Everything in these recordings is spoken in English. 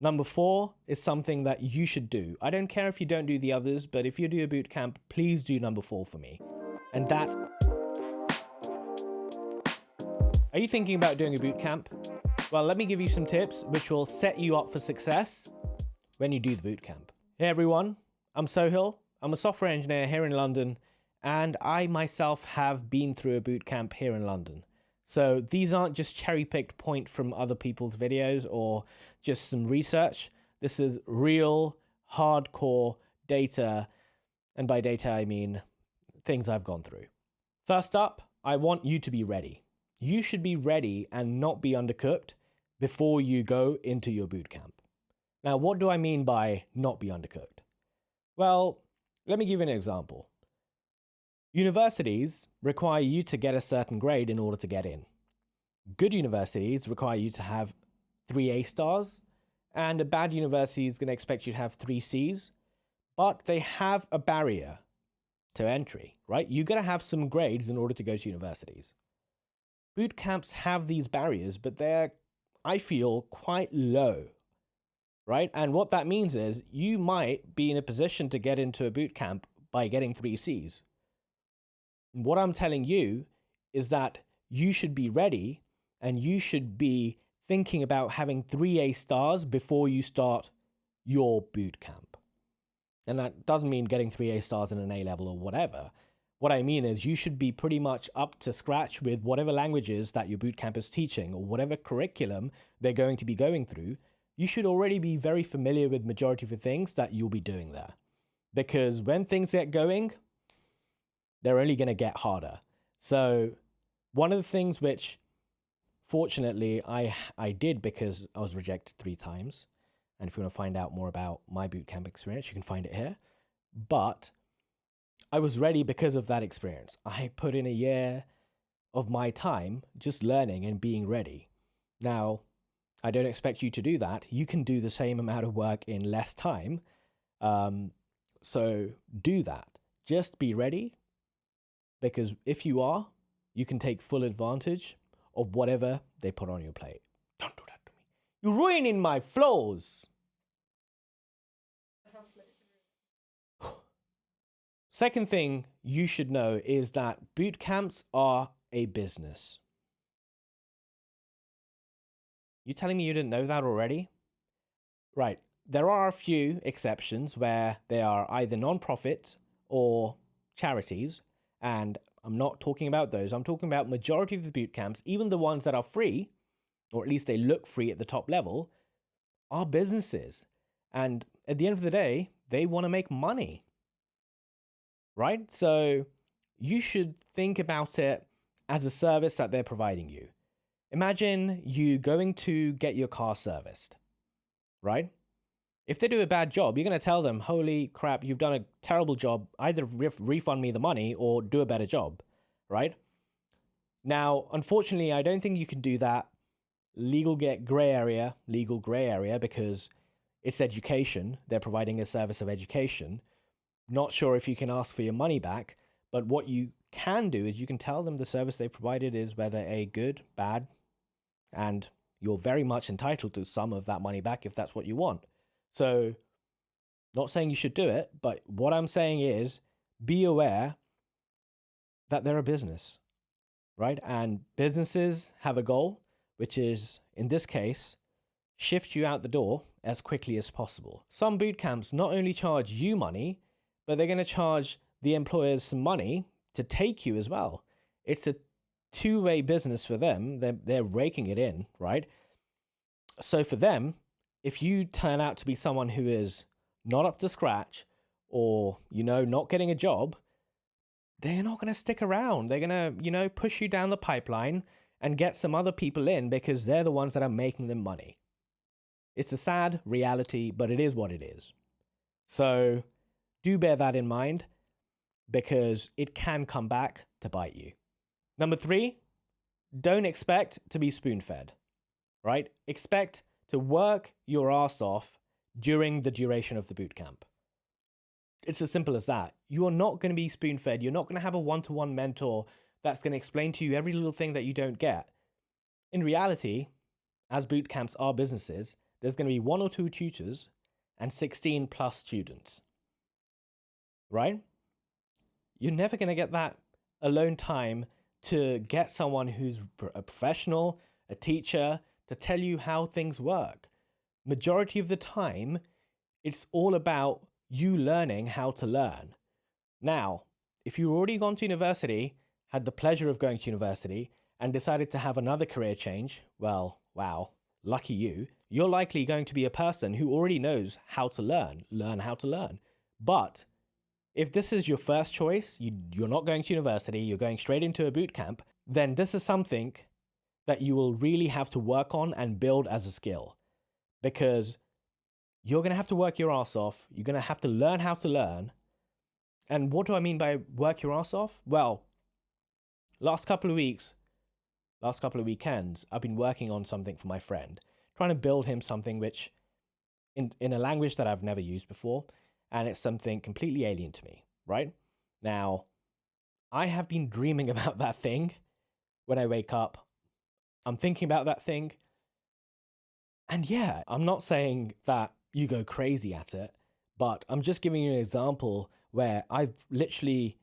Number 4 is something that you should do. I don't care if you don't do the others, but if you do a boot camp, please do number 4 for me. And that's... Are you thinking about doing a boot camp? Well, let me give you some tips which will set you up for success when you do the boot camp. Hey everyone, I'm Sohail. I'm a software engineer here in London, and I myself have been through a boot camp here in London. So these aren't just cherry-picked point from other people's videos or just some research. This is real, hardcore data, and by data I mean things I've gone through. First up, I want you to be ready. You should be ready and not be undercooked before you go into your boot camp. Now, what do I mean by not be undercooked? Well, let me give you an example. Universities require you to get a certain grade in order to get in. Good universities require you to have 3 A stars, and a bad university is going to expect you to have 3 Cs, but they have a barrier to entry, right? You're going to have some grades in order to go to universities. Boot camps have these barriers, but they're, I feel, quite low, right? And what that means is you might be in a position to get into a boot camp by getting 3 Cs. What I'm telling you is that you should be ready and you should be thinking about having 3 A stars before you start your boot camp. And that doesn't mean getting 3 A stars in an A level or whatever. What I mean is you should be pretty much up to scratch with whatever languages that your bootcamp is teaching or whatever curriculum they're going to be going through. You should already be very familiar with majority of the things that you'll be doing there. Because when things get going, they're only going to get harder. So one of the things which fortunately I did because I was rejected 3 times. And if you want to find out more about my bootcamp experience, you can find it here. But I was ready because of that experience. I put in a year of my time just learning and being ready. Now, I don't expect you to do that. You can do the same amount of work in less time. So do that. Just be ready, because if you are, you can take full advantage of whatever they put on your plate. Don't do that to me. You're ruining my flows. Second thing you should know is that boot camps are a business. You telling me you didn't know that already? Right. There are a few exceptions where they are either non-profit or charities, and I'm not talking about those. I'm talking about majority of the boot camps, even the ones that are free, or at least they look free at the top level, are businesses. And at the end of the day, they want to make money. Right? So you should think about it as a service that they're providing you. Imagine you going to get your car serviced, right? If they do a bad job, you're going to tell them, holy crap, you've done a terrible job. Either refund me the money or do a better job, right? Now, unfortunately, I don't think you can do that. Legal gray area, because it's education. They're providing a service of education. Not sure if you can ask for your money back, but what you can do is you can tell them the service they provided is whether A, good, bad, and you're very much entitled to some of that money back if that's what you want. So, not saying you should do it, but what I'm saying is be aware that they're a business, right? And businesses have a goal, which is, in this case, shift you out the door as quickly as possible. Some boot camps not only charge you money, but they're going to charge the employers some money to take you as well. It's a two-way business for them. They're raking it in, right? So for them, if you turn out to be someone who is not up to scratch or, not getting a job, they're not going to stick around. They're going to, push you down the pipeline and get some other people in because they're the ones that are making them money. It's a sad reality, but it is what it is. So do bear that in mind because it can come back to bite you. Number 3, don't expect to be spoon-fed, right? Expect to work your ass off during the duration of the boot camp. It's as simple as that. You are not going to be spoon-fed. You're not going to have a one-to-one mentor that's going to explain to you every little thing that you don't get. In reality, as boot camps are businesses, there's going to be 1 or 2 tutors and 16 plus students, right? You're never going to get that alone time to get someone who's a professional, a teacher, to tell you how things work. Majority of the time, it's all about you learning how to learn. Now, if you've already gone to university, had the pleasure of going to university, and decided to have another career change, well, wow, lucky you. You're likely going to be a person who already knows how to learn how to learn. But if this is your first choice, you're not going to university, you're going straight into a boot camp, then this is something that you will really have to work on and build as a skill. Because you're going to have to work your ass off. You're going to have to learn how to learn. And what do I mean by work your ass off? Well, last couple of weekends, I've been working on something for my friend, trying to build him something which, in a language that I've never used before, and it's something completely alien to me, right? Now, I have been dreaming about that thing. When I wake up, I'm thinking about that thing. And yeah, I'm not saying that you go crazy at it, but I'm just giving you an example where I've literally,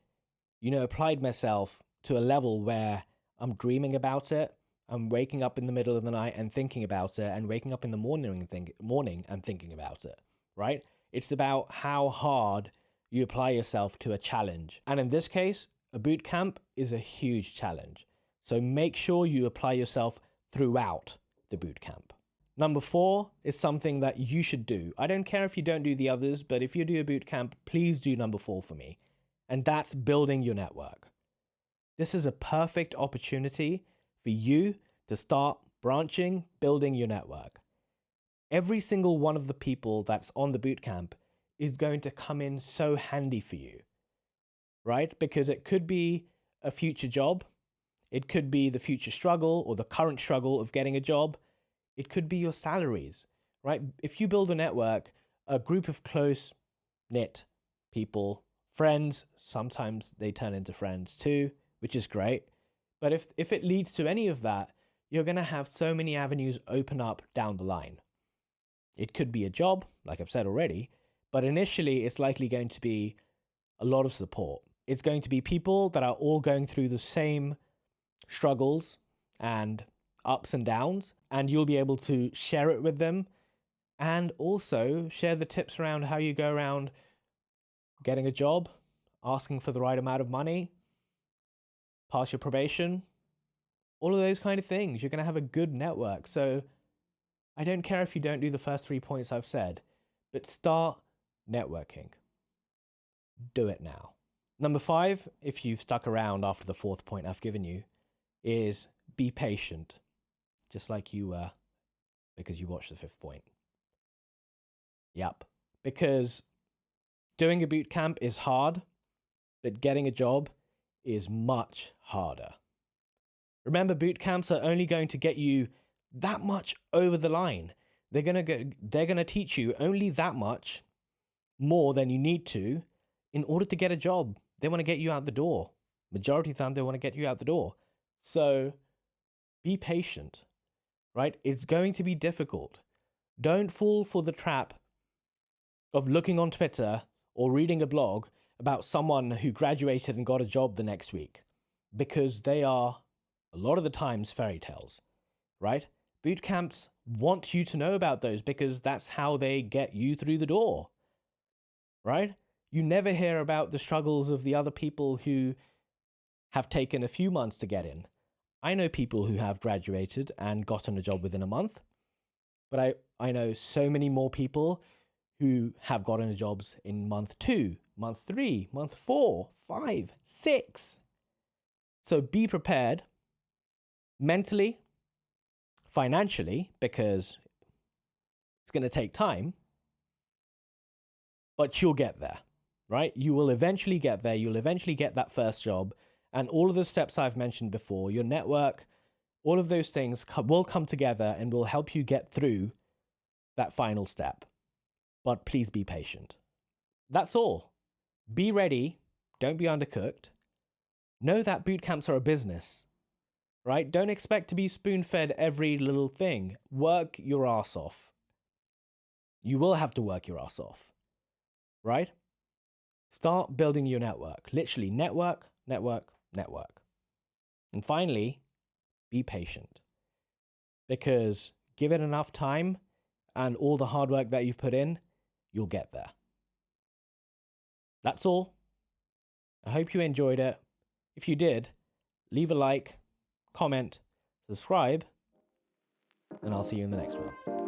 applied myself to a level where I'm dreaming about it. I'm waking up in the middle of the night and thinking about it, and waking up in the morning and thinking about it, right? It's about how hard you apply yourself to a challenge. And in this case, a boot camp is a huge challenge. So make sure you apply yourself throughout the boot camp. Number 4 is something that you should do. I don't care if you don't do the others, but if you do a boot camp, please do number 4 for me. And that's building your network. This is a perfect opportunity for you to start branching, building your network. Every single one of the people that's on the boot camp is going to come in so handy for you, right? Because it could be a future job. It could be the future struggle or the current struggle of getting a job. It could be your salaries, right? If you build a network, a group of close-knit people, friends, sometimes they turn into friends too, which is great. But if it leads to any of that, you're going to have so many avenues open up down the line. It could be a job, like I've said already, but initially it's likely going to be a lot of support. It's going to be people that are all going through the same struggles and ups and downs, and you'll be able to share it with them and also share the tips around how you go around getting a job, asking for the right amount of money, pass your probation, all of those kind of things. You're going to have a good network. So I don't care if you don't do the first 3 points I've said, but start networking. Do it now. Number 5, if you've stuck around after the 4th point I've given you, is be patient, just like you were, because you watched the 5th point. Yep. Because doing a boot camp is hard, but getting a job is much harder. Remember, boot camps are only going to get you that much over the line. They're gonna teach you only that much more than you need to in order to get a job. They want to get you out the door. Majority of the time, they want to get you out the door. So be patient, right? It's going to be difficult. Don't fall for the trap of looking on Twitter or reading a blog about someone who graduated and got a job the next week, because they are, a lot of the times, fairy tales, right? Boot camps want you to know about those because that's how they get you through the door, right? You never hear about the struggles of the other people who have taken a few months to get in. I know people who have graduated and gotten a job within a month, but I know so many more people who have gotten jobs in month 2, month 3, month 4, 5, 6. So be prepared mentally, financially, because it's going to take time, but you'll get there, right? You will eventually get there. You'll eventually get that first job. And all of the steps I've mentioned before, your network, all of those things will come together and will help you get through that final step. But please be patient. That's all. Be ready. Don't be undercooked. Know that boot camps are a business, right? Don't expect to be spoon-fed every little thing. Work your ass off. You will have to work your ass off, right? Start building your network. Literally, network, network, network. And finally, be patient. Because give it enough time and all the hard work that you've put in, you'll get there. That's all. I hope you enjoyed it. If you did, leave a like, comment, subscribe, and I'll see you in the next one.